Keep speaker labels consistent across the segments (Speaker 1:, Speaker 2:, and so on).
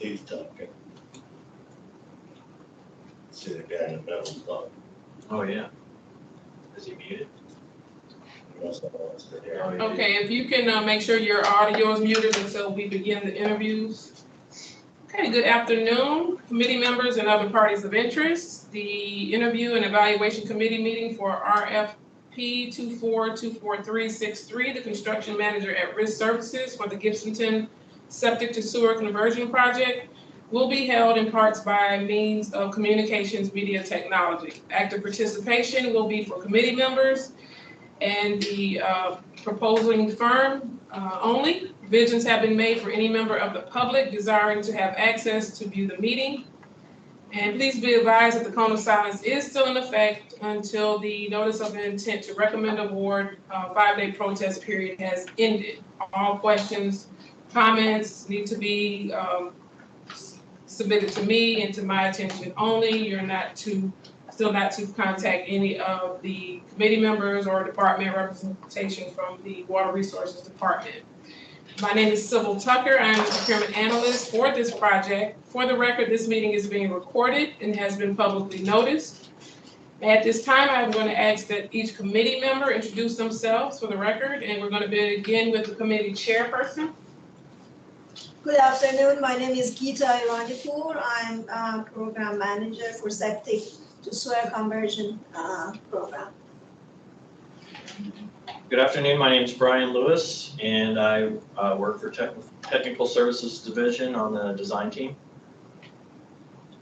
Speaker 1: He's talking. See the guy in the middle talking.
Speaker 2: Oh, yeah. Is he muted?
Speaker 3: Okay, if you can make sure your audio is muted until we begin the interviews. Okay, good afternoon, committee members and other parties of interest. The interview and evaluation committee meeting for RFP 2424363, the construction manager at risk services for the Gibsonton Septic to sewer conversion project, will be held in parts by means of communications media technology. Active participation will be for committee members and the proposing firm only. Provisions have been made for any member of the public desiring to have access to view the meeting. And please be advised that the cone of silence is still in effect until the notice of intent to recommend award 5-day protest period has ended. All questions, comments need to be submitted to me and to my attention only. You're still not to contact any of the committee members or department representation from the Water Resources Department. My name is Sybil Tucker. I am the procurement analyst for this project. For the record, this meeting is being recorded and has been publicly noticed. At this time, I'm going to ask that each committee member introduce themselves for the record, and we're going to begin with the committee chairperson.
Speaker 4: Good afternoon. My name is Geeta Iranipur. I'm program manager for Septic to sewer conversion program.
Speaker 2: Good afternoon. My name is Brian Lewis, and I work for Technical Services Division on the design team.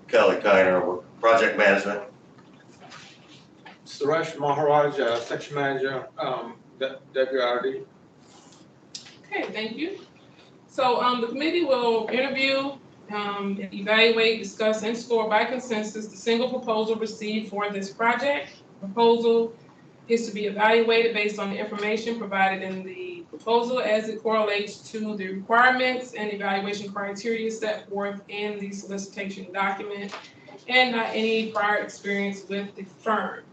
Speaker 1: Kelly Kiner, project management.
Speaker 5: Suresh Maharaj, section manager, WRD.
Speaker 3: Okay, thank you. So the committee will interview, evaluate, discuss, and score by consensus the single proposal received for this project. Proposal is to be evaluated based on the information provided in the proposal as it correlates to the requirements and evaluation criteria set forth in the solicitation document and not any prior experience with the firm.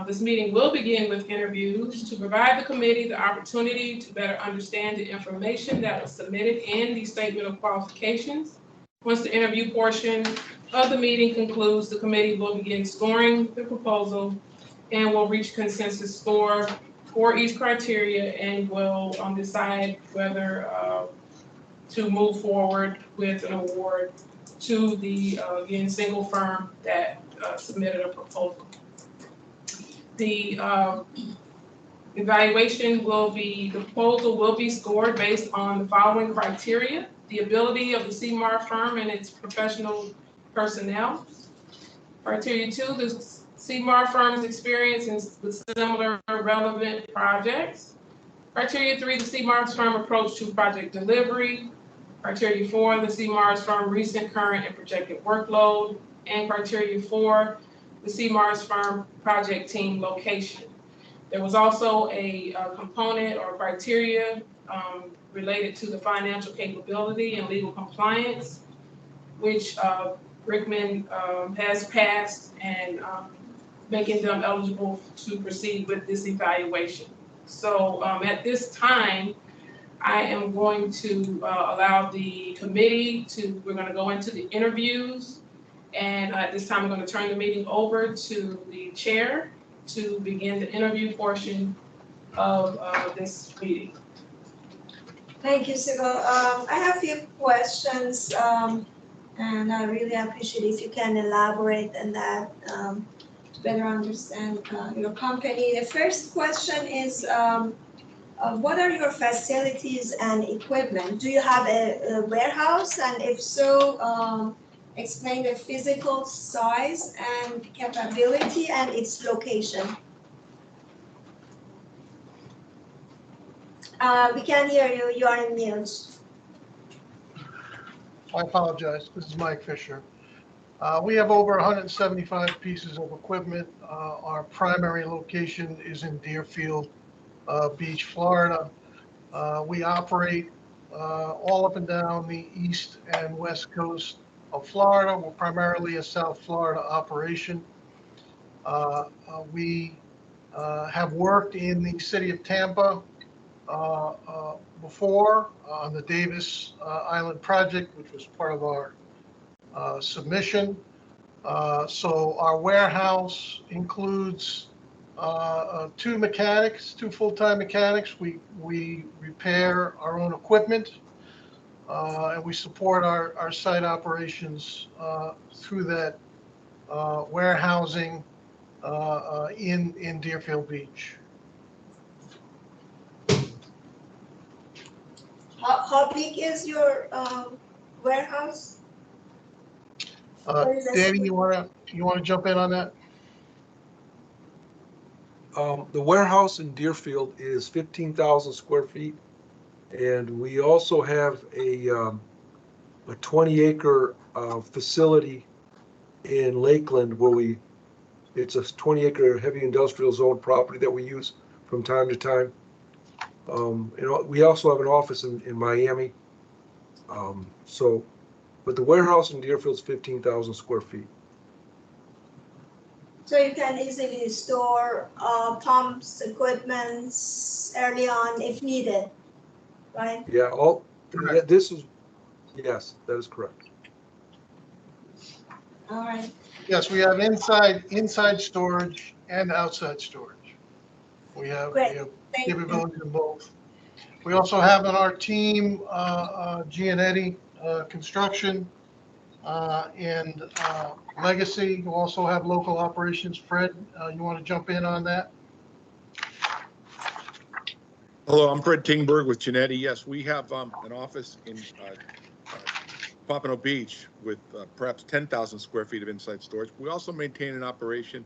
Speaker 3: This meeting will begin with interviews to provide the committee the opportunity to better understand the information that was submitted in the statement of qualifications. Once the interview portion of the meeting concludes, the committee will begin scoring the proposal and will reach consensus score for each criteria and will decide whether to move forward with an award to the again single firm that submitted a proposal. The evaluation the proposal will be scored based on the following criteria: the ability of the CMAR firm and its professional personnel. Criteria 2, the CMAR firm's experience with similar relevant projects. Criteria 3, the CMAR's firm approach to project delivery. Criteria 4, the CMAR's firm recent, current, and projected workload. And criteria 4, the CMAR's firm project team location. There was also a component or criteria related to the financial capability and legal compliance, which Rickman has passed and making them eligible to proceed with this evaluation. So at this time, I am going to allow the committee we're going to go into the interviews. And at this time, I'm going to turn the meeting over to the chair to begin the interview portion of this meeting.
Speaker 4: Thank you, Sybil. I have a few questions, and I really appreciate if you can elaborate on that to better understand your company. The first question is, what are your facilities and equipment? Do you have a warehouse? And if so, explain the physical size and capability and its location. We can't hear you. You are in mute.
Speaker 6: I apologize. This is Mike Fisher. We have over 175 pieces of equipment. Our primary location is in Deerfield Beach, Florida. We operate all up and down the east and west coast of Florida. We're primarily a South Florida operation. We have worked in the city of Tampa, before on the Davis Island project, which was part of our submission. So our warehouse includes two full-time mechanics. We repair our own equipment, and we support our site operations through that warehousing in Deerfield Beach.
Speaker 4: How big is your warehouse? What is the
Speaker 6: Danny,
Speaker 4: square-
Speaker 6: you wanna jump in on that?
Speaker 7: The warehouse in Deerfield is 15,000 square feet. And we also have a 20-acre facility in Lakeland where it's a 20-acre heavy industrial zone property that we use from time to time. We also have an office in Miami. But the warehouse in Deerfield is 15,000 square feet.
Speaker 4: So you can easily store pumps, equipment early on if needed, right?
Speaker 7: Yeah, yes, that is correct.
Speaker 4: All right.
Speaker 6: Yes, we have inside storage and outside storage. We have
Speaker 4: Great. Thank you.
Speaker 6: capabilities in both. We also have on our team, Gianetti Construction and Legacy, who also have local operations. Fred, you want to jump in on that?
Speaker 8: Hello, I'm Fred Tingberg with Gianetti. Yes, we have an office in Pompano Beach with perhaps 10,000 square feet of inside storage. We also maintain an operation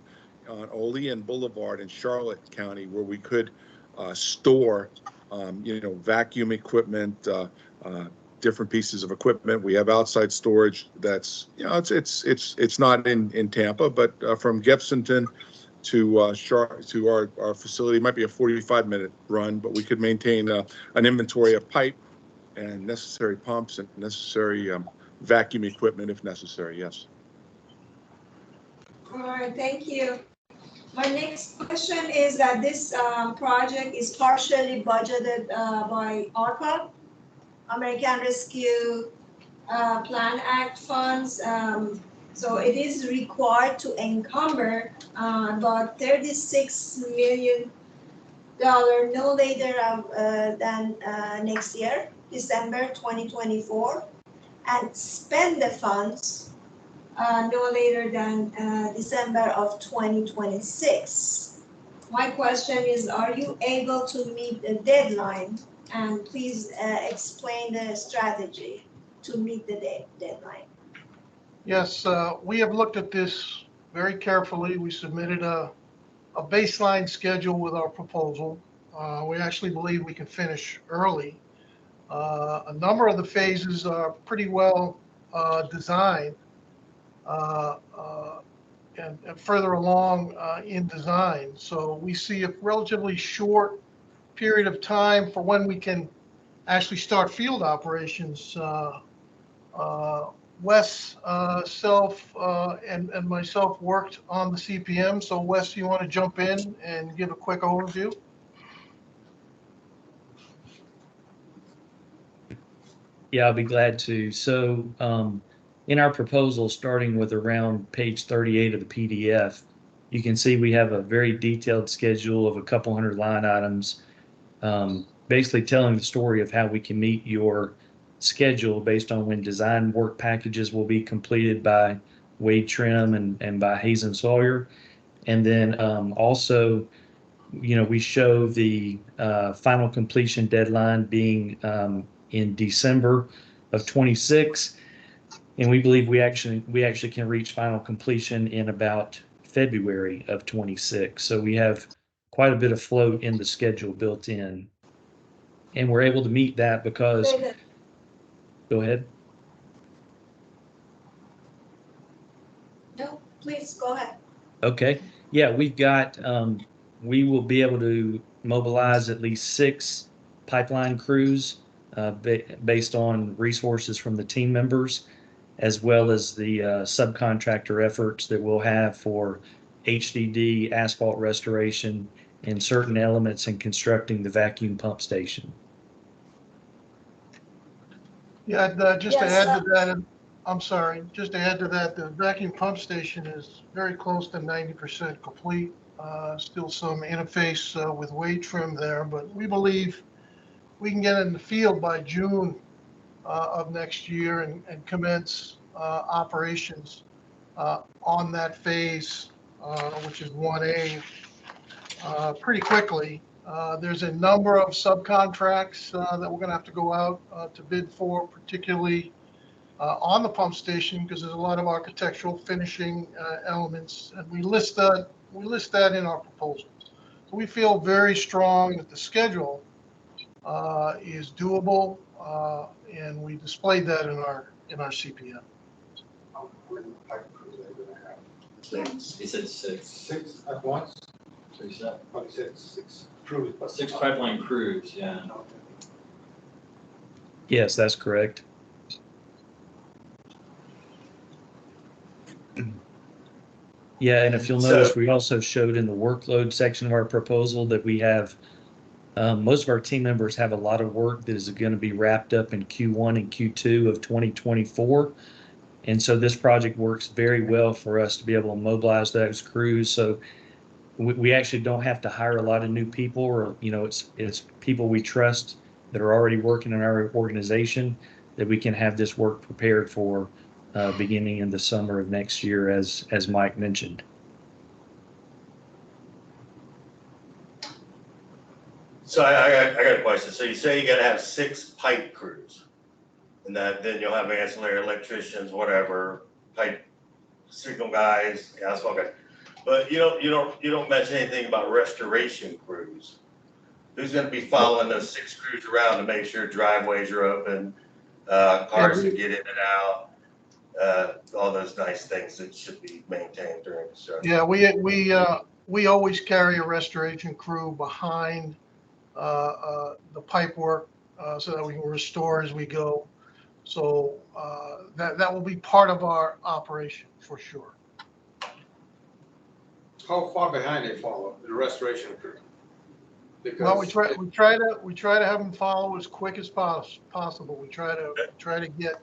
Speaker 8: on Olean Boulevard in Charlotte County where we could store, vacuum equipment, different pieces of equipment. We have outside storage that's, it's not in Tampa, but from Gibsonton to our facility, it might be a 45-minute run, but we could maintain an inventory of pipe and necessary pumps and necessary vacuum equipment if necessary, yes.
Speaker 4: All right, thank you. My next question is that this project is partially budgeted by ARPA, American Rescue Plan Act funds. So it is required to encumber about $36 million no later than next year, December 2024, and spend the funds no later than December of 2026. My question is, are you able to meet the deadline? And please explain the strategy to meet the deadline.
Speaker 6: Yes, we have looked at this very carefully. We submitted a baseline schedule with our proposal. We actually believe we can finish early. A number of the phases are pretty well designed and further along in design. So we see a relatively short period of time for when we can actually start field operations. Wes, and myself worked on the CPM. So Wes, you want to jump in and give a quick overview?
Speaker 9: Yeah, I'll be glad to. So in our proposal, starting with around page 38 of the PDF, you can see we have a very detailed schedule of a couple hundred line items, basically telling the story of how we can meet your schedule based on when design work packages will be completed by Wade Trim and by Hayes and Sawyer. And then also, we show the final completion deadline being in December of 26. And we believe we actually can reach final completion in about February of 26. So we have quite a bit of float in the schedule built in. And we're able to meet that because, go ahead.
Speaker 4: No, please go ahead.
Speaker 9: Okay. Yeah, we've got, we will be able to mobilize at least 6 pipeline crews based on resources from the team members, as well as the subcontractor efforts that we'll have for HDD, asphalt restoration, and certain elements in constructing the vacuum pump station.
Speaker 6: Yeah, just to
Speaker 4: Yes,
Speaker 6: add to that, I'm sorry, just to add to that, the vacuum pump station is very close to 90% complete. Still some interface with weight trim there, but we believe we can get in the field by June of next year and commence operations on that phase, which is 1A, pretty quickly. There's a number of subcontracts that we're going to have to go out to bid for, particularly on the pump station, because there's a lot of architectural finishing elements, and we list that in our proposals. So we feel very strong that the schedule is doable, and we displayed that in our CPM.
Speaker 5: How many pipe crews are you gonna have?
Speaker 2: He said six.
Speaker 5: 6 at once?
Speaker 2: So he said
Speaker 5: Or you said 6 crews? but-
Speaker 2: 6 pipeline crews, yeah.
Speaker 5: Okay.
Speaker 9: Yes, that's correct. Yeah, and if you'll
Speaker 1: So-
Speaker 9: notice, we also showed in the workload section of our proposal that we have, most of our team members have a lot of work that is going to be wrapped up in Q1 and Q2 of 2024. And so this project works very well for us to be able to mobilize those crews. So we actually don't have to hire a lot of new people, or, you know, it's people we trust that are already working in our organization, that we can have this work prepared for beginning in the summer of next year, as Mike mentioned.
Speaker 1: So I got a question. So you say you gotta have 6 pipe crews, and that then you'll have ancillary electricians, whatever, pipe signal guys, asphalt guys. But you don't mention anything about restoration crews. Who's gonna be following those 6 crews around to make sure driveways are open, cars can get in and out, all those nice things that should be maintained during construction?
Speaker 6: Yeah, we always carry a restoration crew behind the pipe work so that we can restore as we go. So that will be part of our operation for sure.
Speaker 5: How far behind they follow, the restoration crew?
Speaker 6: Well, we
Speaker 5: Because
Speaker 6: try to have them follow as quick as possible. We try to get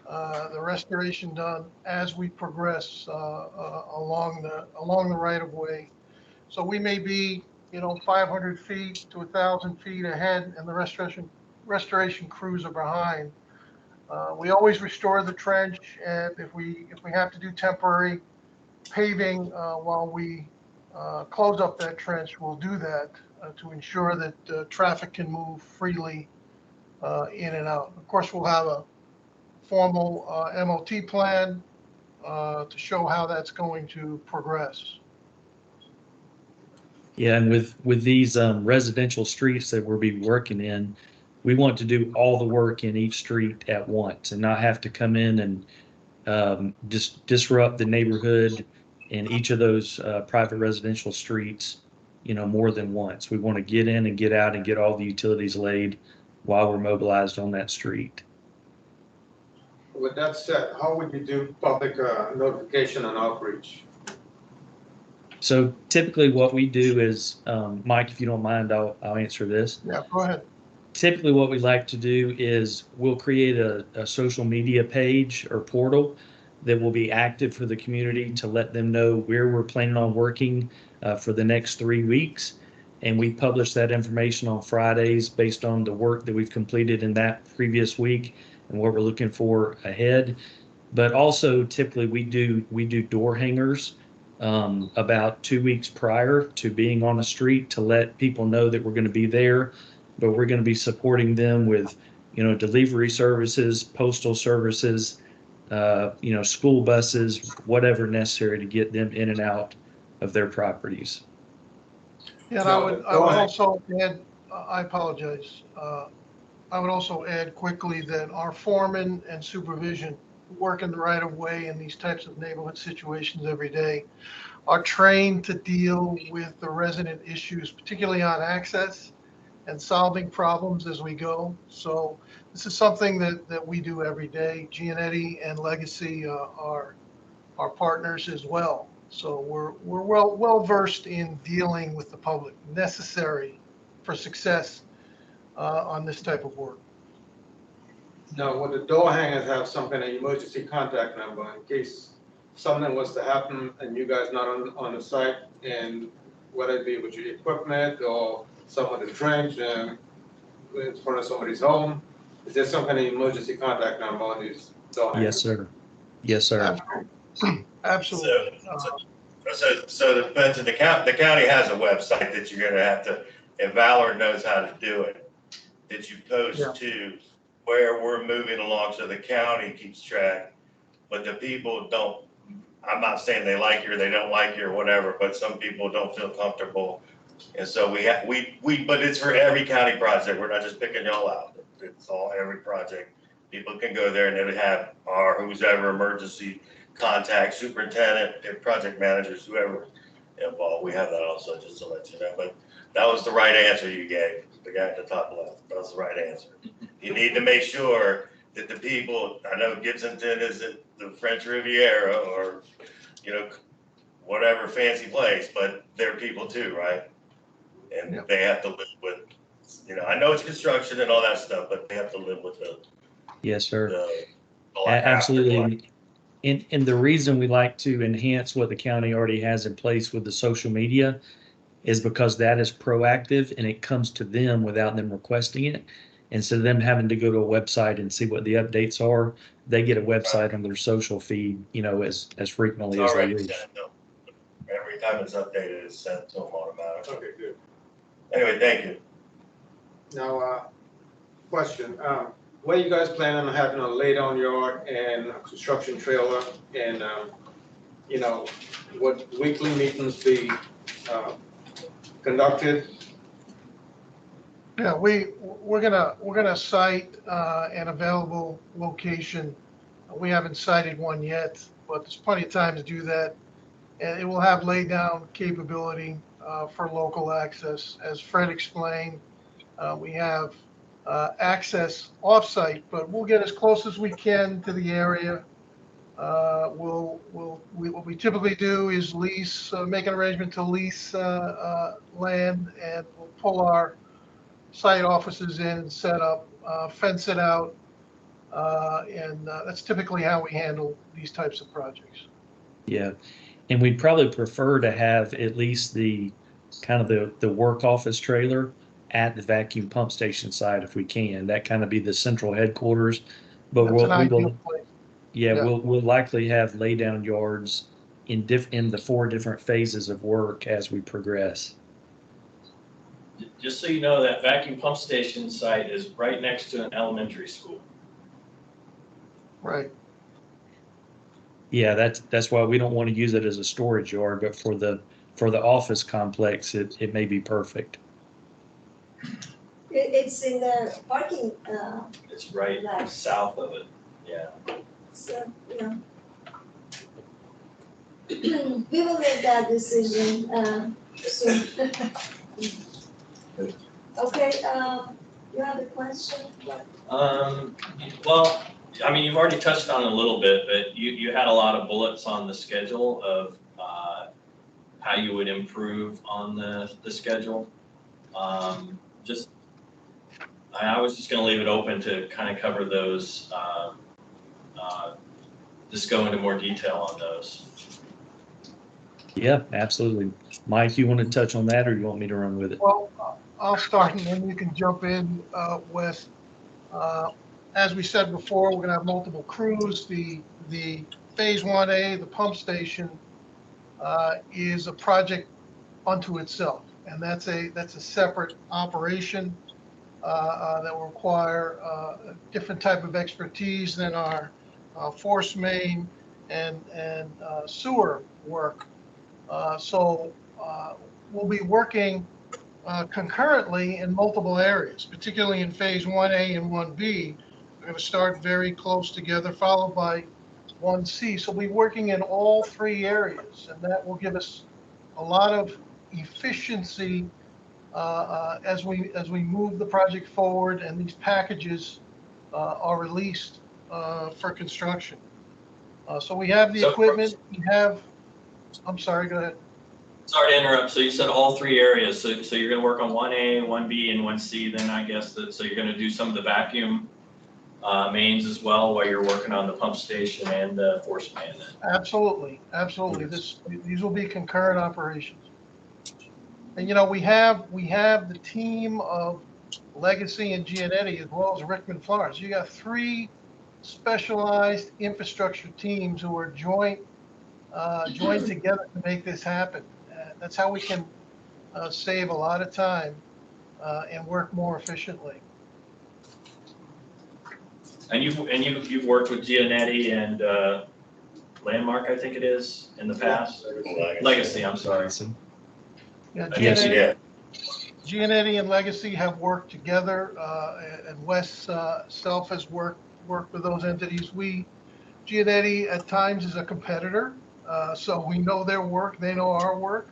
Speaker 6: the restoration done as we progress along the right of way. So we may be, 500 feet to 1,000 feet ahead, and the restoration crews are behind. We always restore the trench, and if we have to do temporary paving while we close up that trench, we'll do that to ensure that traffic can move freely in and out. Of course, we'll have a formal MOT plan to show how that's going to progress.
Speaker 9: Yeah, and with these residential streets that we'll be working in, we want to do all the work in each street at once and not have to come in and just disrupt the neighborhood in each of those private residential streets, more than once. We want to get in and get out and get all the utilities laid while we're mobilized on that street.
Speaker 5: with that said, how would you do public notification and outreach?
Speaker 9: So typically what we do is, Mike, if you don't mind, I'll answer this.
Speaker 6: Yeah, go ahead.
Speaker 9: Typically what we like to do is we'll create a social media page or portal that will be active for the community to let them know where we're planning on working for the next 3 weeks. And we publish that information on Fridays based on the work that we've completed in that previous week and what we're looking for ahead. But also typically we do door hangers about 2 weeks prior to being on the street to let people know that we're going to be there, but we're going to be supporting them with, delivery services, postal services, school buses, whatever necessary to get them in and out of their properties.
Speaker 6: Yeah, and I would also add, I apologize. I would also add quickly that our foreman and supervision work in the right of way in these types of neighborhood situations every day are trained to deal with the resident issues, particularly on access and solving problems as we go. So this is something that we do every day. Gianetti and Legacy are partners as well. So we're well versed in dealing with the public, necessary for success on this type of work.
Speaker 5: Now, would the door hangers have some kind of emergency contact number in case something was to happen and you guys not on the site, and whether it be with your equipment or someone is drenched and in front of somebody's home? Is there some kind of emergency contact number on these door hangers?
Speaker 9: Yes, sir. Yes, sir.
Speaker 6: Absolutely.
Speaker 1: But the county has a website that you're gonna have to, and Valor knows how to do it, that you post
Speaker 6: Yeah.
Speaker 1: to where we're moving along, so the county keeps track. But the people don't, I'm not saying they like you or they don't like you or whatever, but some people don't feel comfortable. And so but it's for every county project. We're not just picking y'all out. It's all, every project. People can go there and it'll have who's ever emergency contact, superintendent, and project managers, whoever involved. We have that also, just to let you know. But that was the right answer you gave, the guy at the top left. That was the right answer. You need to make sure that the people, I know Gibsonton isn't the French Riviera or, whatever fancy place, but they're people too, right? And
Speaker 6: Yep.
Speaker 1: they have to live with, I know it's construction and all that stuff, but they have to live with
Speaker 9: Yes, sir.
Speaker 1: the
Speaker 9: Absolutely. And the reason we like to enhance what the county already has in place with the social media is because that is proactive and it comes to them without them requesting it. Instead of them having to go to a website and see what the updates are, they get a website on their social feed, as frequently
Speaker 1: It's
Speaker 9: as they
Speaker 1: already
Speaker 9: use.
Speaker 1: sent them. Every time it's updated, it's sent to them automatically.
Speaker 5: Okay, good.
Speaker 1: Anyway, thank you.
Speaker 5: Now, question, where you guys planning on having a lay-down yard and a construction trailer, and, would weekly meetings be, conducted?
Speaker 6: Yeah, we're gonna cite an available location. We haven't cited one yet, but there's plenty of time to do that. And it will have lay down capability for local access. As Fred explained, we have access offsite, but we'll get as close as we can to the area. What we typically do is make an arrangement to lease land, and we'll pull our site offices in and set up, fence it out, and that's typically how we handle these types of projects.
Speaker 9: Yeah. And we'd probably prefer to have at least the kind of the work office trailer at the vacuum pump station site if we can. That kind of be the central headquarters. But
Speaker 6: That's an
Speaker 9: we
Speaker 6: ideal
Speaker 9: will,
Speaker 6: place.
Speaker 9: yeah,
Speaker 6: Yeah.
Speaker 9: we'll likely have lay down yards in the 4 different phases of work as we progress.
Speaker 2: Just so you know, that vacuum pump station site is right next to an elementary school.
Speaker 6: Right.
Speaker 9: Yeah, that's why we don't want to use it as a storage yard, but for the office complex, it may be perfect.
Speaker 4: It's in the parking,
Speaker 2: It's right
Speaker 4: Right.
Speaker 2: south of it, yeah.
Speaker 4: so, we will make that decision, soon. Okay, you have a question?
Speaker 2: Well, I mean, you've already touched on it a little bit, but you had a lot of bullets on the schedule of how you would improve on the schedule. I was just gonna leave it open to kind of cover those, just go into more detail on those.
Speaker 9: Yeah, absolutely. Mike, you want to touch on that or you want me to run with it?
Speaker 6: Well, I'll start and then you can jump in, Wes. As we said before, we're gonna have multiple crews. The Phase 1A, the pump station, is a project unto itself. And that's a separate operation that will require a different type of expertise than our force main and sewer work. So we'll be working concurrently in multiple areas, particularly in Phase 1A and 1B. We're going to start very close together, followed by 1C. So we'll be working in all 3 areas, and that will give us a lot of efficiency as we move the project forward and these packages are released for construction. So we have the
Speaker 2: So-
Speaker 6: equipment, we have I'm sorry, go ahead.
Speaker 2: Sorry to interrupt. So you said all three areas. So you're gonna work on 1A, 1B, and 1C then, I guess, so you're gonna do some of the vacuum mains as well while you're working on the pump station and the force main then?
Speaker 6: Absolutely, absolutely. These will be concurrent operations. And you know, we have the team of Legacy and Gianetti as well as Rickman Flores. You got 3 specialized infrastructure teams who are joined together to make this happen. That's how we can save a lot of time and work more efficiently.
Speaker 2: And you've worked with Gianetti and Landmark, I think it is, in the past? Legacy, I'm sorry.
Speaker 6: Yeah,
Speaker 2: Yes,
Speaker 6: Gianetti and Legacy have worked together, and Wes self has worked with those entities. Gianetti at times is a competitor, so we know their work, they know our work.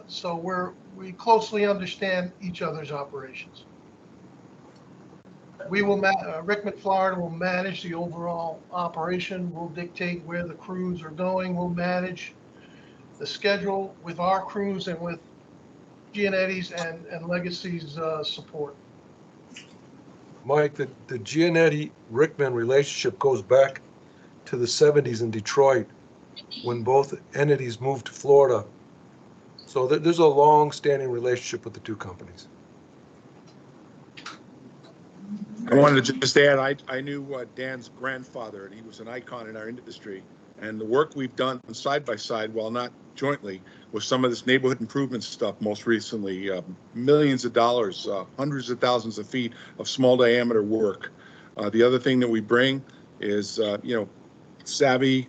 Speaker 6: So we closely understand each other's operations. We will, Rickman Florida will manage the overall operation. We'll dictate where the crews are going. We'll manage the schedule with our crews and with Gianetti's and Legacy's support.
Speaker 7: Mike, the Gianetti-Rickman relationship goes back to the 70s in Detroit when both entities moved to Florida. So there's a long-standing relationship with the 2 companies.
Speaker 8: I wanted to just add, I knew Dan's grandfather, and he was an icon in our industry. And the work we've done side by side, while not jointly, with some of this neighborhood improvement stuff most recently, millions of dollars, hundreds of thousands of feet of small diameter work. The other thing that we bring is, savvy,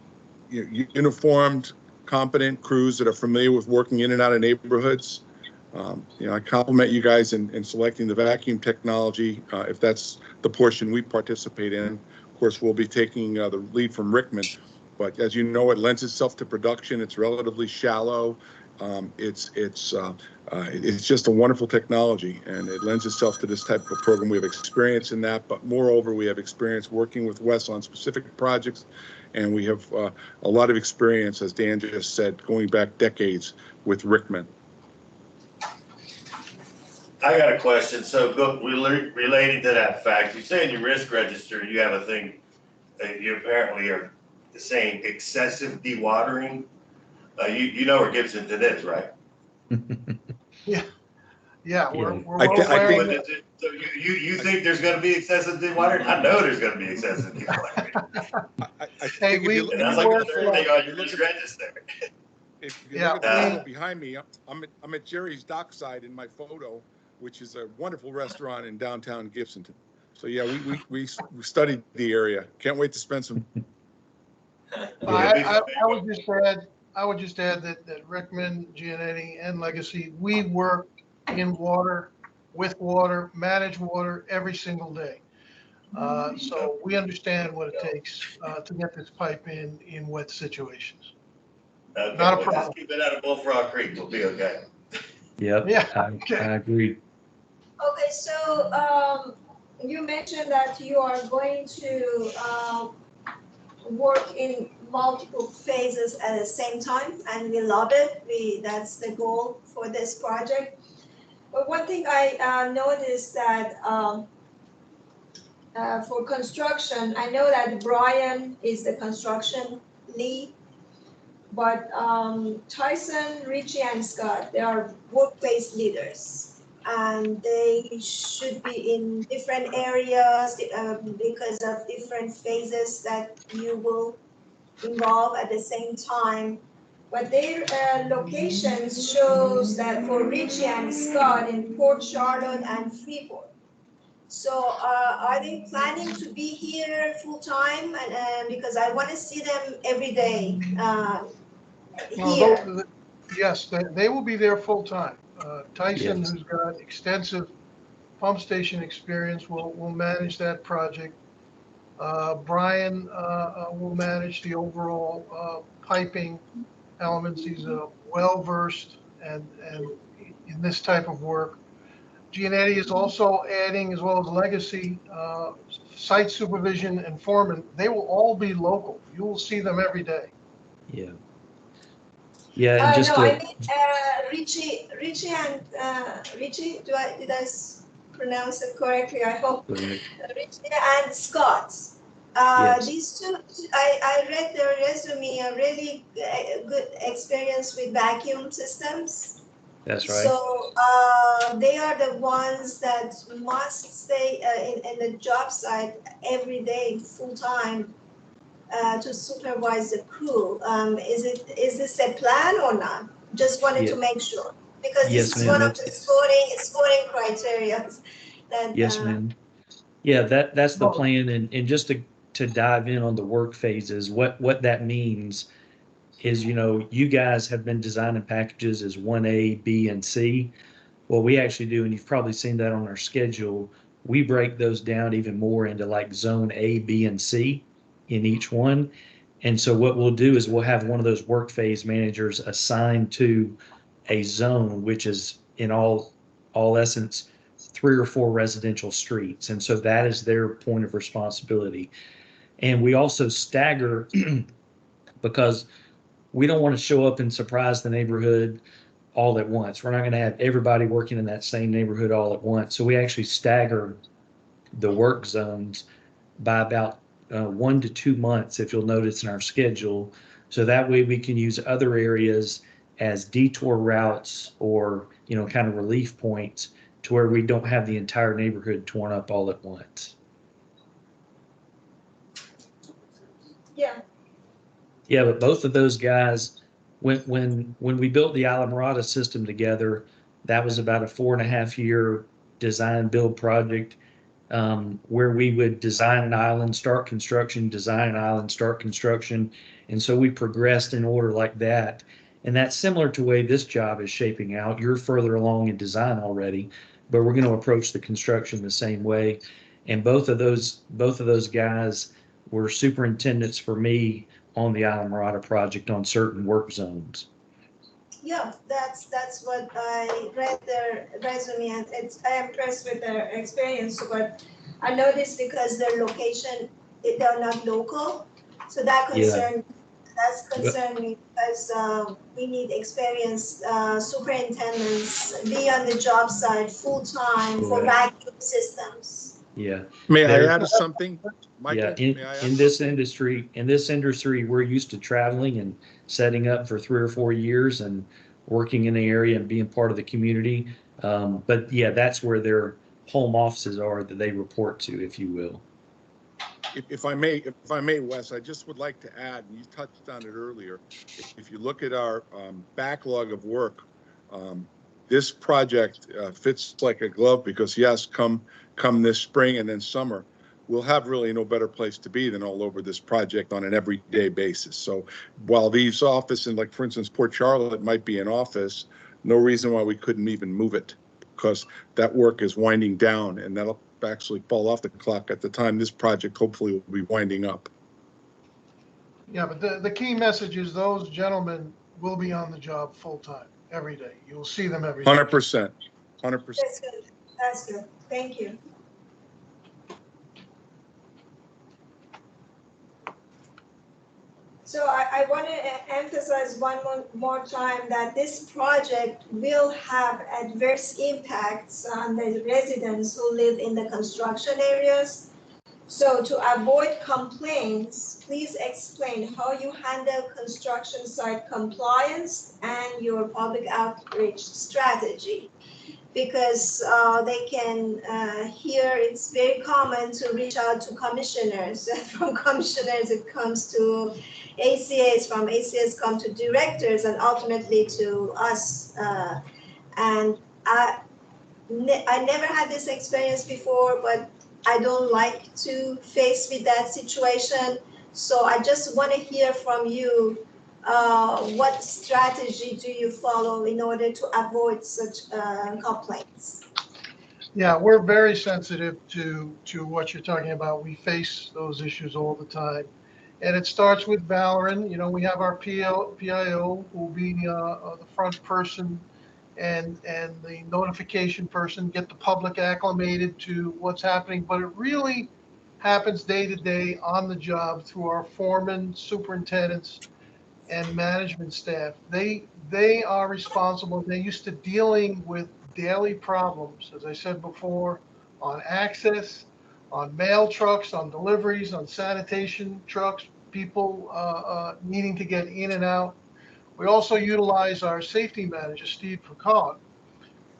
Speaker 8: uniformed, competent crews that are familiar with working in and out of neighborhoods. I compliment you guys in selecting the vacuum technology, if that's the portion we participate in. Of course, we'll be taking the lead from Rickman, but as you know, it lends itself to production. It's relatively shallow. It's just a wonderful technology, and it lends itself to this type of program. We have experience in that, but moreover, we have experience working with Wes on specific projects, and we have a lot of experience, as Dan just said, going back decades with Rickman.
Speaker 1: I got a question. So relating to that fact, you say in your risk register, you have a thing that you apparently are saying excessive dewatering. You know where Gibsonton is, right?
Speaker 6: Yeah, we're
Speaker 8: I
Speaker 6: well
Speaker 8: think-
Speaker 6: aware of that.
Speaker 1: So you think there's gonna be excessive dewatering? I know there's gonna be excessive dewatering.
Speaker 8: I
Speaker 6: Hey,
Speaker 8: think if you
Speaker 1: And that's
Speaker 8: look
Speaker 1: like
Speaker 8: at
Speaker 1: the
Speaker 8: the
Speaker 1: third
Speaker 8: photo,
Speaker 1: thing on
Speaker 8: if
Speaker 1: your
Speaker 8: you
Speaker 1: risk
Speaker 8: look at-
Speaker 1: register.
Speaker 8: if you
Speaker 6: Yeah,
Speaker 8: look at the photo behind me, I'm at Jerry's Dockside in my photo, which is a wonderful restaurant in downtown Gibsonton. So yeah, we studied the area. Can't wait to spend some.
Speaker 6: I would just add that Rickman, Gianetti, and Legacy, we work in water, with water, manage water every single day. So we understand what it takes to get this pipe in wet situations.
Speaker 1: Okay,
Speaker 6: Not a
Speaker 1: well,
Speaker 6: problem.
Speaker 1: just keep it out of Bullfrog Creek, we'll be okay.
Speaker 9: Yep,
Speaker 6: Yeah,
Speaker 9: I
Speaker 6: okay.
Speaker 9: agree.
Speaker 4: Okay, so you mentioned that you are going to work in multiple phases at the same time, and we love it. That's the goal for this project. But one thing I noticed that for construction, I know that Brian is the construction lead, but Tyson, Richie, and Scott, they are work-based leaders. And they should be in different areas because of different phases that you will involve at the same time. But their locations shows that for Richie and Scott in Port Charlotte and Freeport. So are they planning to be here full time? And because I want to see them every day here.
Speaker 6: Yes, they will be there full time. Tyson,
Speaker 9: Yes.
Speaker 6: who's got extensive pump station experience, will manage that project. Brian will manage the overall piping elements. He's well-versed and in this type of work. Gianetti is also adding, as well as Legacy, site supervision and foreman. They will all be local. You will see them every day.
Speaker 9: Yeah. Yeah, and just
Speaker 4: No, I
Speaker 9: to,
Speaker 4: mean, Richie and, Richie, did I pronounce it correctly? I hope. Richie and Scott.
Speaker 9: Yes.
Speaker 4: These two, I read their resume, a really good experience with vacuum systems.
Speaker 9: that's right.
Speaker 4: So they are the ones that must stay in the job site every day, full time, to supervise the crew. Is this a plan or not? Just wanted
Speaker 9: Yeah.
Speaker 4: to make sure, because
Speaker 9: Yes,
Speaker 4: this is
Speaker 9: ma'am.
Speaker 4: one of the scoring criteria that.
Speaker 9: Yes, ma'am. Yeah, that's the
Speaker 6: Well,
Speaker 9: plan. And just to dive in on the work phases, what that means is, you guys have been designing packages as 1A, B, and C. What we actually do, and you've probably seen that on our schedule, we break those down even more into like zone A, B, and C in each one. And so what we'll do is we'll have one of those work phase managers assigned to a zone, which is in all essence 3 or 4 residential streets. And so that is their point of responsibility. And we also stagger because we don't want to show up and surprise the neighborhood all at once. We're not going to have everybody working in that same neighborhood all at once. So we actually stagger the work zones by about 1 to 2 months, if you'll notice in our schedule. So that way we can use other areas as detour routes or, kind of relief points to where we don't have the entire neighborhood torn up all at once.
Speaker 4: Yeah.
Speaker 9: Yeah, but both of those guys, when we built the Alamorada system together, that was about a 4.5-year design build project, where we would design an island, start construction, design an island, start construction. And so we progressed in order like that. And that's similar to the way this job is shaping out. You're further along in design already, but we're going to approach the construction the same way. And both of those guys were superintendents for me on the Alamorada project on certain work zones.
Speaker 4: Yeah, that's what I read their resume, and I'm impressed with their experience. But I noticed because their location, they're not local, so that's concerned me, because we need experienced superintendents be on the job site full time for vacuum systems.
Speaker 9: Yeah.
Speaker 8: May I add something, Michael?
Speaker 9: Yeah,
Speaker 8: May I add
Speaker 9: in this industry, we're used to traveling and setting up for 3 or 4 years and working in the area and being part of the community. But yeah, that's where their home offices are that they report to, if you will.
Speaker 8: If I may, Wes, I just would like to add, and you touched on it earlier, if you look at our backlog of work, this project fits like a glove, because yes, come this spring and then summer, we'll have really no better place to be than all over this project on an everyday basis. So while these offices, like for instance, Port Charlotte might be an office, no reason why we couldn't even move it, because that work is winding down, and that'll actually fall off the clock at the time this project hopefully will be winding up.
Speaker 6: Yeah, but the key message is those gentlemen will be on the job full time every day. You'll see them every day.
Speaker 8: 100%. 100%.
Speaker 4: That's good. That's good. Thank you. So I want to emphasize one more time that this project will have adverse impacts on the residents who live in the construction areas. So to avoid complaints, please explain how you handle construction site compliance and your public outreach strategy. Because they can hear, it's very common to reach out to commissioners. From commissioners, it comes to ACAs, from ACAs come to directors, and ultimately to us. And I never had this experience before, but I don't like to face with that situation. So I just want to hear from you, what strategy do you follow in order to avoid such complaints?
Speaker 6: Yeah, we're very sensitive to what you're talking about. We face those issues all the time. And it starts with Valoran. We have our PIO who will be the front person and the notification person, get the public acclimated to what's happening. But it really happens day to day on the job through our foremen, superintendents, and management staff. They are responsible. They're used to dealing with daily problems, as I said before, on access, on mail trucks, on deliveries, on sanitation trucks, people needing to get in and out. We also utilize our safety manager, Steve Picard,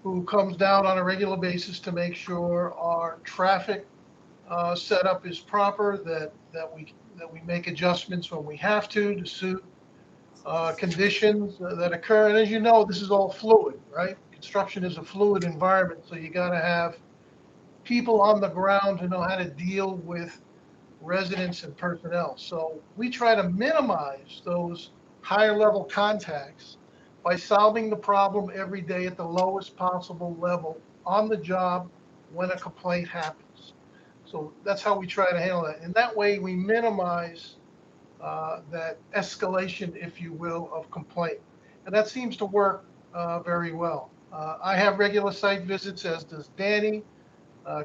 Speaker 6: who comes down on a regular basis to make sure our traffic setup is proper, that we make adjustments when we have to suit conditions that occur. And as you know, this is all fluid, right? Construction is a fluid environment, so you got to have people on the ground who know how to deal with residents and personnel. So we try to minimize those higher level contacts by solving the problem every day at the lowest possible level on the job when a complaint happens. So that's how we try to handle that. And that way we minimize that escalation, if you will, of complaint. And that seems to work very well. I have regular site visits, as does Danny.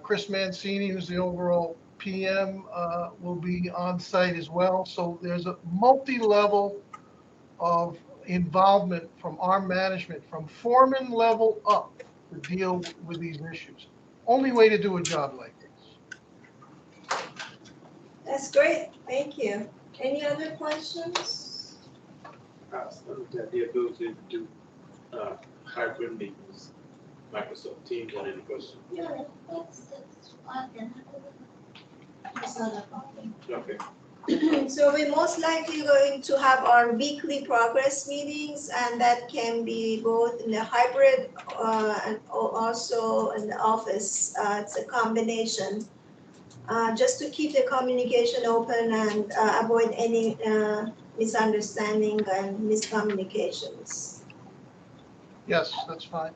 Speaker 6: Chris Mancini, who's the overall PM, will be on site as well. So there's a multi-level of involvement from our management, from foreman level up, to deal with these issues. Only way to do a job like this.
Speaker 4: That's great, thank you. Any other questions?
Speaker 10: The ability to do hybrid meetings, Microsoft Teams, on any question?
Speaker 4: Yeah, that's fine. That's not a problem.
Speaker 10: Okay.
Speaker 4: So we're most likely going to have our weekly progress meetings, and that can be both in the hybrid and also in the office. It's a combination, just to keep the communication open and avoid any misunderstanding and miscommunications.
Speaker 6: Yes, that's fine.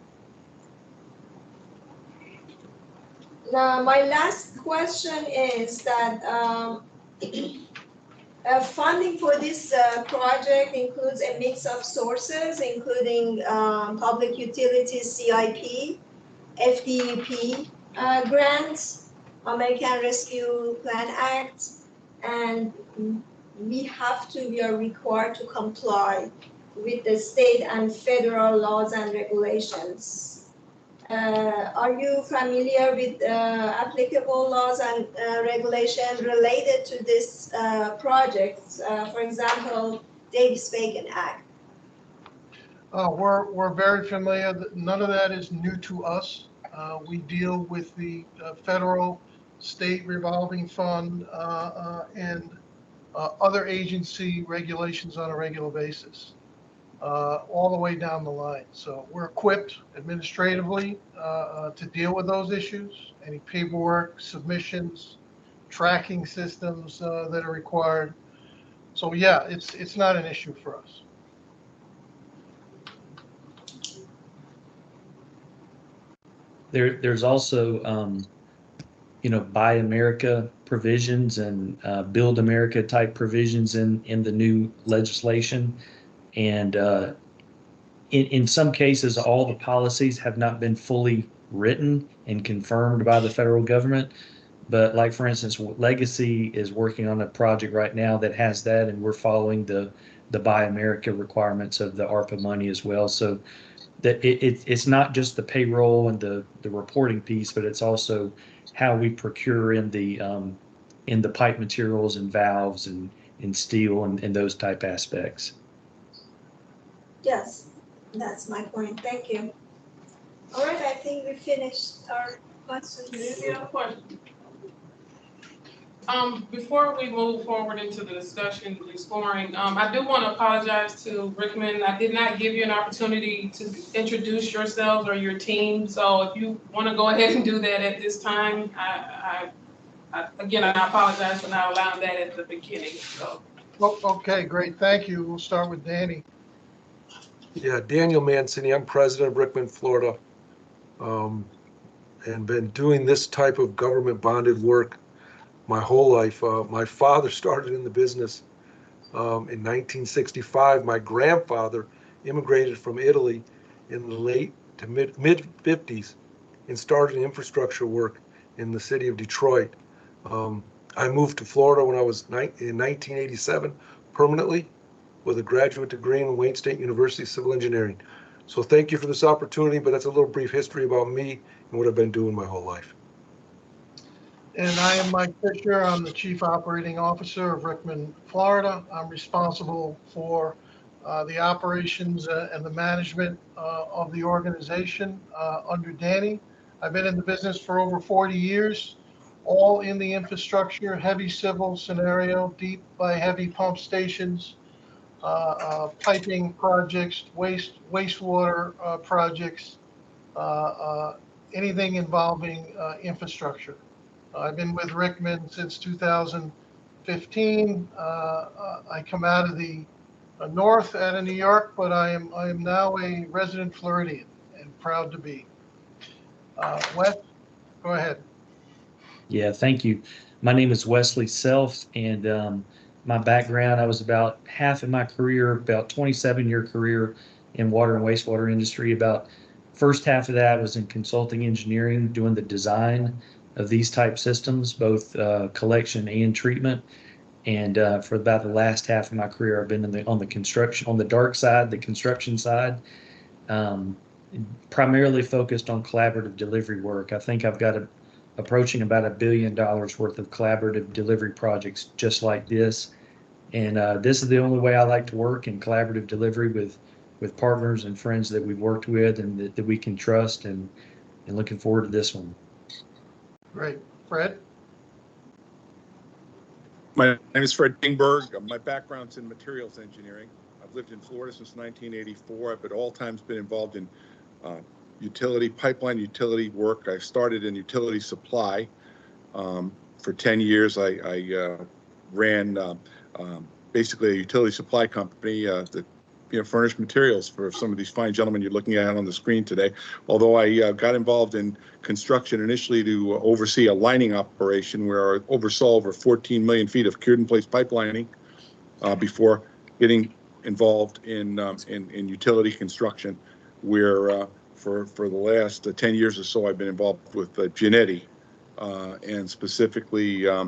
Speaker 4: Now, my last question is that funding for this project includes a mix of sources, including public utilities CIP, FDUP grants, American Rescue Plan Act, and we are required to comply with the state and federal laws and regulations. Are you familiar with applicable laws and regulations related to this project? For example, Davis-Bacon Act.
Speaker 6: We're very familiar. None of that is new to us. We deal with the federal, state revolving fund, and other agency regulations on a regular basis, all the way down the line. So we're equipped administratively to deal with those issues, any paperwork, submissions, tracking systems that are required. So yeah, it's not an issue for us.
Speaker 9: There's also, Buy America provisions and Build America type provisions in the new legislation. And in some cases, all the policies have not been fully written and confirmed by the federal government. But like, for instance, Legacy is working on a project right now that has that, and we're following the Buy America requirements of the ARPA money as well. So that it's not just the payroll and the reporting piece, but it's also how we procure in the pipe materials and valves and steel and those type aspects.
Speaker 4: Yes, that's my point. Thank you. All right, I think we finished our questions.
Speaker 3: Any other questions? Before we move forward into the discussion and scoring, I do want to apologize to Rickman. I did not give you an opportunity to introduce yourselves or your team. So if you want to go ahead and do that at this time, I apologize for not allowing that at the beginning. So.
Speaker 6: Well, okay, great. Thank you. We'll start with Danny.
Speaker 7: Yeah, Daniel Mancini. I'm president of Rickman, Florida, and been doing this type of government bonded work my whole life. My father started in the business in 1965. My grandfather immigrated from Italy in the late to mid 50s and started infrastructure work in the city of Detroit. I moved to Florida when I was in 1987 permanently. with a graduate degree in Wayne State University Civil Engineering. So thank you for this opportunity, but that's a little brief history about me and what I've been doing my whole life.
Speaker 6: And I am Mike Fisher. I'm the Chief Operating Officer of Rickman, Florida. I'm responsible for the operations and the management of the organization under Danny. I've been in the business for over 40 years, all in the infrastructure, heavy civil scenario, deep by heavy pump stations, piping projects, wastewater projects, anything involving infrastructure. I've been with Rickman since 2015. I come out of the north out of New York, but I am now a resident Floridian and proud to be. Wes, go ahead.
Speaker 9: Yeah, thank you. My name is Wesley Self, and my background, I was about half of my career, about 27-year career in water and wastewater industry. About first half of that was in consulting engineering, doing the design of these type systems, both collection and treatment. And for about the last half of my career, I've been on the construction, on the dark side, the construction side, primarily focused on collaborative delivery work. I think I've got approaching about $1 billion worth of collaborative delivery projects just like this. And this is the only way I like to work, in collaborative delivery with partners and friends that we've worked with and that we can trust, and looking forward to this one.
Speaker 6: Great. Fred?
Speaker 8: My name is Fred Kingberg. My background's in materials engineering. I've lived in Florida since 1984. I've at all times been involved in pipeline utility work. I started in utility supply. For 10 years, I ran basically a utility supply company that furnished materials for some of these fine gentlemen you're looking at on the screen today. Although I got involved in construction initially to oversee a lining operation where I oversaw over 14 million feet of cured in place pipelining before getting involved in utility construction, where for the last 10 years or so I've been involved with Genetti, and specifically I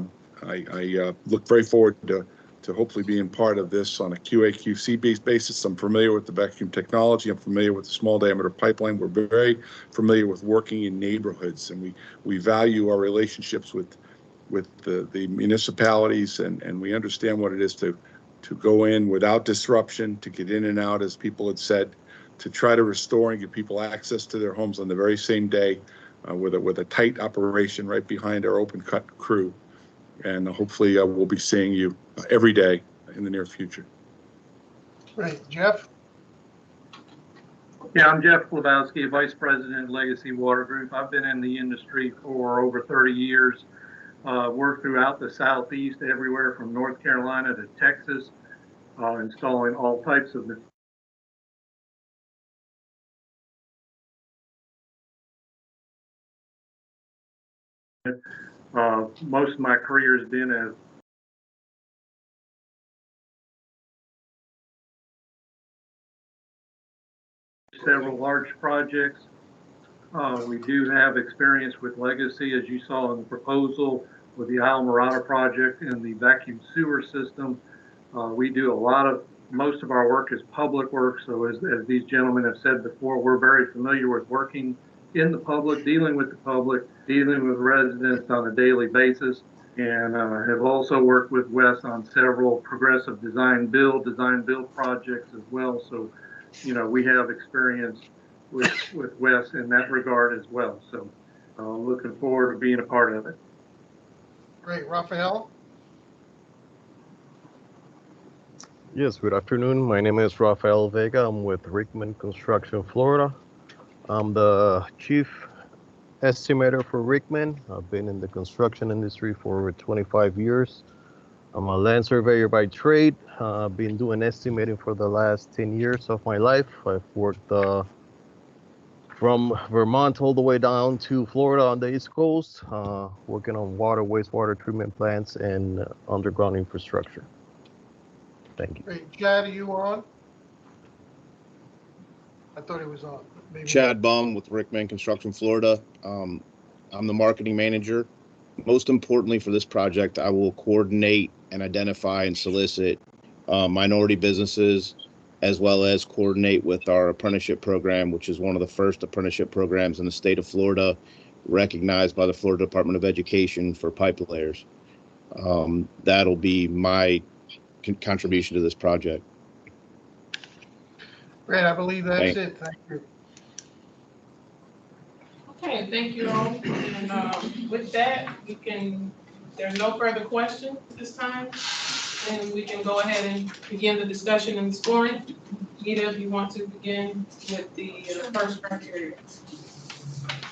Speaker 8: look very forward to hopefully being part of this on a QA/QC basis. I'm familiar with the vacuum technology. I'm familiar with the small diameter pipeline. We're very familiar with working in neighborhoods, and we value our relationships with the municipalities, and we understand what it is to go in without disruption, to get in and out, as people had said, to try to restore and give people access to their homes on the very same day, with a tight operation right behind our open cut crew. And hopefully we'll be seeing you every day in the near future.
Speaker 6: Great. Jeff?
Speaker 11: Yeah, I'm Jeff Klobowski, Vice President, Legacy Water Group. I've been in the industry for over 30 years, worked throughout the Southeast, everywhere from North Carolina to Texas, installing all types of most of my career has been as several large projects. We do have experience with Legacy, as you saw in the proposal, with the Islamorada project and the vacuum sewer system. We do most of our work is public work. So as these gentlemen have said before, we're very familiar with working in the public, dealing with the public, dealing with residents on a daily basis, and have also worked with Wes on several progressive design build projects as well. So, we have experience with Wes in that regard as well. So looking forward to being a part of it.
Speaker 6: Great. Raphael?
Speaker 12: Yes, good afternoon. My name is Rafael Vega. I'm with Rickman Construction, Florida. I'm the chief estimator for Rickman. I've been in the construction industry for over 25 years. I'm a land surveyor by trade. I've been doing estimating for the last 10 years of my life. I've worked from Vermont all the way down to Florida on the East Coast, working on water, wastewater treatment plants, and underground infrastructure. Thank you.
Speaker 6: Great. Chad, are you on? I thought he was on. Maybe
Speaker 13: Chad Baum with Rickman Construction, Florida. I'm the marketing manager. Most importantly for this project, I will coordinate and identify and solicit minority businesses, as well as coordinate with our apprenticeship program, which is one of the first apprenticeship programs in the state of Florida, recognized by the Florida Department of Education for pipe layers. That'll be my contribution to this project.
Speaker 6: Great, I believe that's it. Thank you.
Speaker 3: Okay, thank you all. And with that, there's no further questions this time. And we can go ahead and begin the discussion and scoring. Gita, if you want to begin with the first criteria.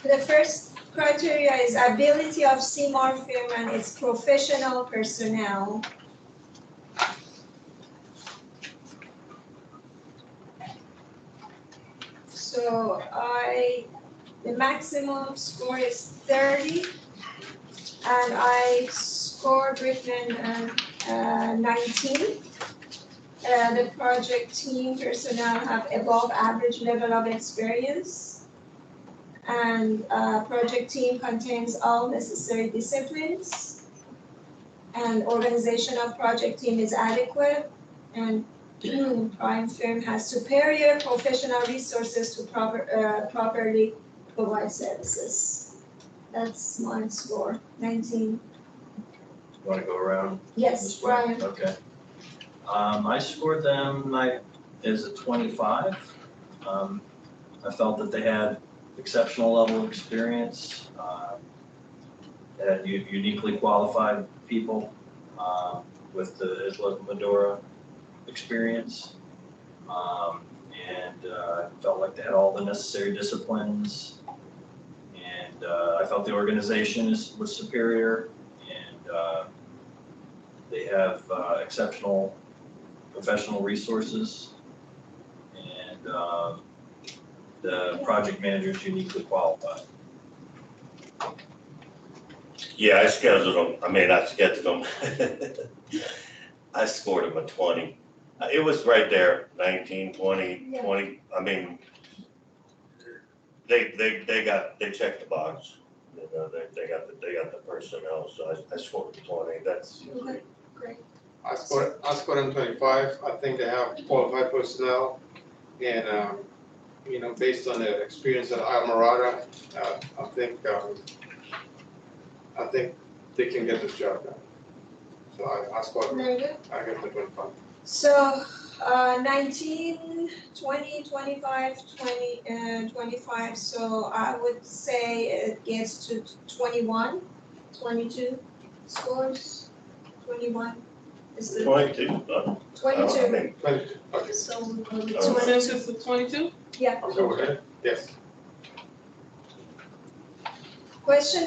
Speaker 4: The first criteria is ability of Seymour firm and its professional personnel. So the maximum score is 30, and I scored Rickman 19. The project team personnel have above average level of experience, and project team contains all necessary disciplines, and organization of project team is adequate, and prime firm has superior professional resources to properly provide services. That's my score, 19.
Speaker 2: Want to go around?
Speaker 4: Yes,
Speaker 2: this way?
Speaker 4: Brian.
Speaker 2: Okay. I scored them as a 25. I felt that they had exceptional level of experience, they had uniquely qualified people with the Isla Medora experience, and I felt like they had all the necessary disciplines, and I felt the organization was superior, and they have exceptional professional resources, and the project manager is uniquely qualified.
Speaker 1: Yeah, I scheduled them, not scheduled them. I scored them a 20. It was right there, 19, 20,
Speaker 4: Yeah.
Speaker 1: 20. They checked the box. You know, they got the personnel, so I scored a 20. That's usually.
Speaker 4: Okay, great.
Speaker 5: I scored them 25. I think they have qualified personnel, and based on their experience at Almirada, I think they can get this job done. So I scored them.
Speaker 4: Very good.
Speaker 5: I get the 25.
Speaker 4: So 19, 20, 25, 20, and 25. So I would say it gets to 21, 22 scores. 21 is the
Speaker 1: 22.
Speaker 4: 22.
Speaker 5: 22. Okay.
Speaker 4: So we'll go with
Speaker 1: Oh.
Speaker 4: 20.
Speaker 3: Consensus of 22?
Speaker 4: Yeah.
Speaker 5: I'm sorry, okay? Yes.
Speaker 4: Evaluation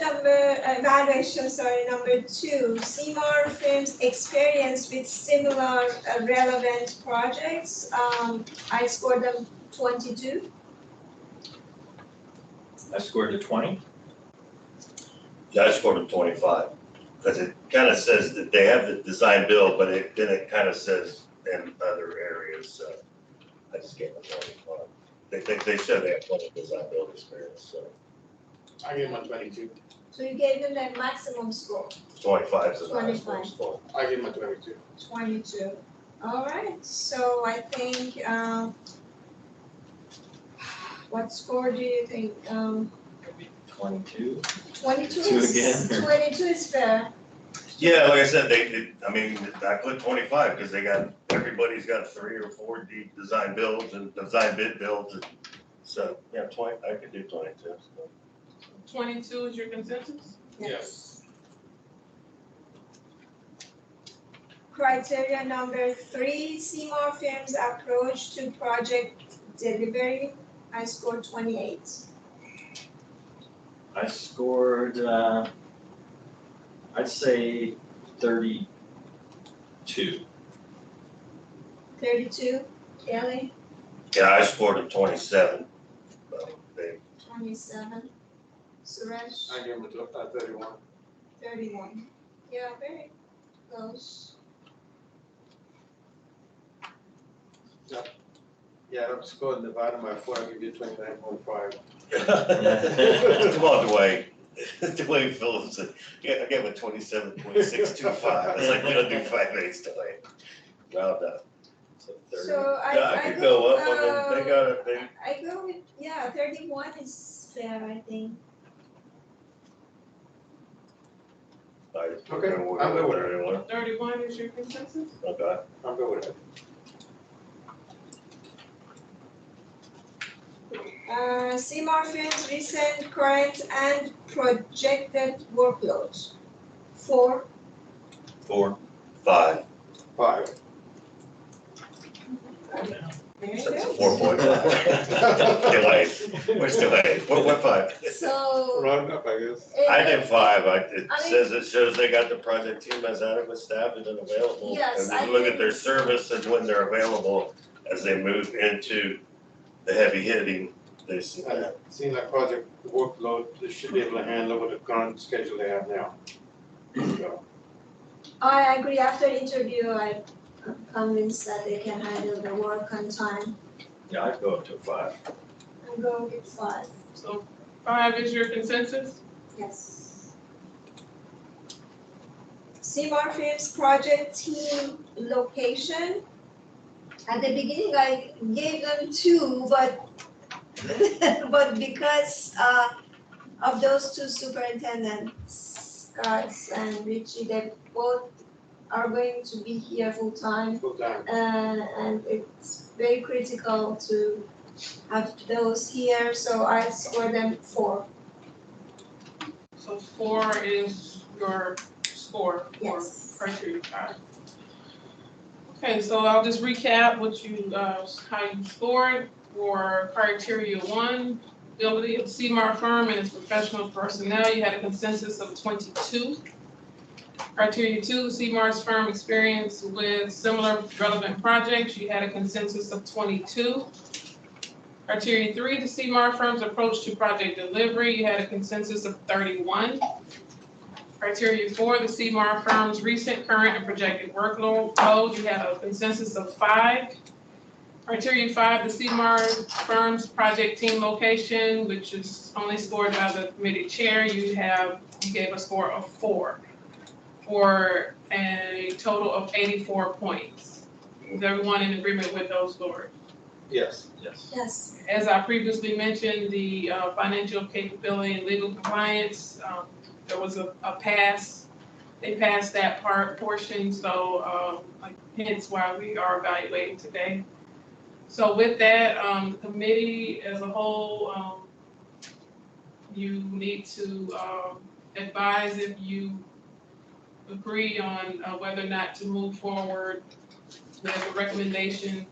Speaker 4: number 2, Seymour firm's experience with similar relevant projects. I scored them 22.
Speaker 2: I scored a 20.
Speaker 1: Yeah, I scored a 25, because it kind of says that they have the design build, but then it kind of says in other areas, so I just gave them 25. They said they have plenty of design build experience, so
Speaker 5: I gave them a 22.
Speaker 4: So you gave them the maximum score,
Speaker 1: 25 is a nice
Speaker 4: 25.
Speaker 1: score.
Speaker 5: I gave them a 22.
Speaker 4: 22. All right, so I think, what score do you think?
Speaker 2: Maybe 22.
Speaker 4: 22
Speaker 2: Two
Speaker 4: is,
Speaker 2: again, or-
Speaker 4: 22 is fair.
Speaker 1: Yeah, like I said, I put 25 because everybody's got 3 or 4 deep design builds and design bid builds. And so, yeah, 20, I could do 22. So.
Speaker 3: 22 is your consensus?
Speaker 5: Yes.
Speaker 4: Criteria number 3, Seymour firm's approach to project delivery. I scored 28.
Speaker 2: I scored, I'd say 32.
Speaker 4: 32, Kelly,
Speaker 1: Yeah, I scored a 27.
Speaker 4: 27. Suresh,
Speaker 5: I gave them a 31.
Speaker 4: 31. Yeah, very close.
Speaker 5: Yeah, I'm scored divided by 4, I give you 29.5.
Speaker 1: Come on, Dwayne. Dwayne Phillips said, yeah, I gave him a 27.625. I was like, we don't do 5/8, Dwayne. round up. So 30.
Speaker 4: So
Speaker 1: Yeah, I could go up, I mean, they got it, they,
Speaker 4: I go with, yeah, 31 is fair, I think.
Speaker 5: Okay, I'm good with it.
Speaker 1: 31.
Speaker 3: 31 is your consensus?
Speaker 1: Okay.
Speaker 5: I'm good with it.
Speaker 4: CMAR Films recent, current, and projected workloads. 4.
Speaker 2: 4.
Speaker 1: 5.
Speaker 5: 5.
Speaker 4: There you
Speaker 1: That's a
Speaker 4: go.
Speaker 1: 4.5. Delayed. We're still delayed. What 5?
Speaker 4: So.
Speaker 5: Round up, I guess.
Speaker 1: I did 5. It
Speaker 4: I mean-
Speaker 1: says, it shows they got the project team has adequate staff and available.
Speaker 4: Yes,
Speaker 1: And
Speaker 4: I
Speaker 1: then look
Speaker 4: think-
Speaker 1: at their service and when they're available as they move into the heavy hitting. They see that.
Speaker 5: Seeing that project workload, they should be able to handle with the current schedule they have now. So,
Speaker 4: I agree, after interview, I'm convinced that they can handle the work on time.
Speaker 1: Yeah, I'd go up to 5.
Speaker 4: I'm going with 5,
Speaker 3: So 5 is your consensus?
Speaker 4: yes. CMAR Films project team location. At the beginning, I gave them 2, but but because of those 2 superintendents, Scott and Richie, they both are going to be here full time.
Speaker 5: full time.
Speaker 4: And it's very critical to have those here, so I score them 4.
Speaker 3: So 4 is your score for
Speaker 4: Yes.
Speaker 3: criteria 5. Okay, so I'll just recap what you, how you scored for criteria 1, ability of CMAR firm and its professional personnel. You had a consensus of 22. Criteria 2, CMAR's firm experience with similar relevant projects. You had a consensus of 22. Criteria 3, the CMAR firm's approach to project delivery. You had a consensus of 31. Criteria 4, the CMAR firm's recent, current, and projected workload. You had a consensus of 5. Criteria 5, the CMAR firm's project team location, which is only scored by the committee chair. You gave a score of 4 for a total of 84 points. Is everyone in agreement with those scores?
Speaker 5: Yes.
Speaker 2: Yes.
Speaker 4: Yes.
Speaker 3: As I previously mentioned, the financial capability and legal compliance, there was a pass. They passed that portion, so hence why we are evaluating today. So with that, the committee as a whole, you need to advise if you agree on whether or not to move forward with a recommendation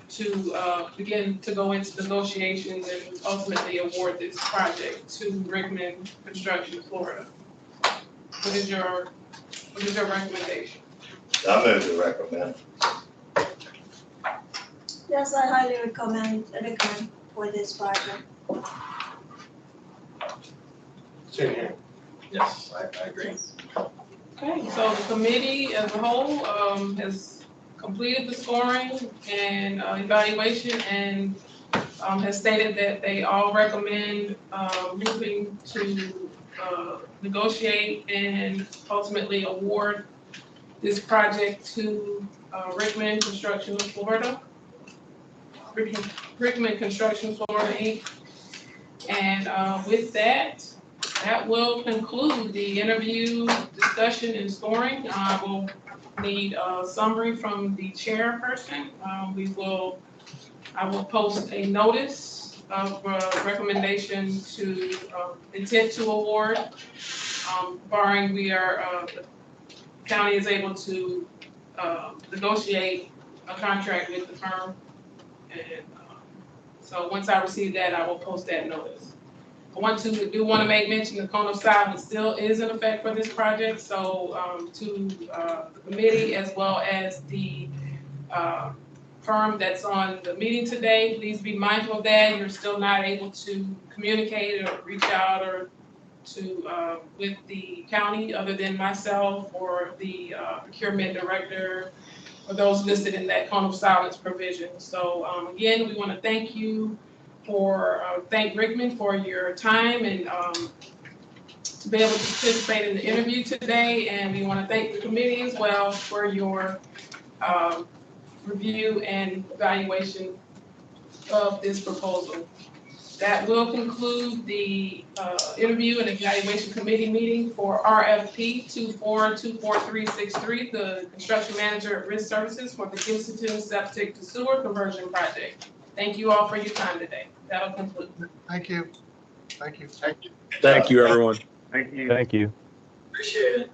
Speaker 3: to begin to go into negotiations and ultimately award this project to Rickman Construction, Florida. What is your recommendation?
Speaker 1: I move to recommend.
Speaker 4: Yes, I highly recommend for this project.
Speaker 5: Same here.
Speaker 2: Yes, I agree.
Speaker 3: Okay, so the committee as a whole has completed the scoring and evaluation and has stated that they all recommend moving to negotiate and ultimately award this project to Rickman Construction of Florida. Rickman Construction Florida, Inc. And with that, that will conclude the interview, discussion, and scoring. I will need a summary from the chairperson. I will post a notice of recommendation to intent to award, barring the county is able to negotiate a contract with the firm. And so once I receive that, I will post that notice. I do want to make mention the cone of silence still is in effect for this project. So to the committee as well as the firm that's on the meeting today, please be mindful of that. You're still not able to communicate or reach out or to with the county other than myself or the procurement director or those listed in that cone of silence provision. So again, we want to thank you thank Rickman for your time and to be able to participate in the interview today. And we want to thank the committee as well for your review and evaluation of this proposal. That will conclude the interview and evaluation committee meeting for RFP 2424363, the construction manager at Risk Services for the Gibsonton Septic to Sewer Conversion Project. Thank you all for your time today. That'll conclude.
Speaker 6: Thank you. Thank you.
Speaker 8: Thank you, everyone.
Speaker 11: Thank you.
Speaker 12: Thank you.
Speaker 2: Appreciate it.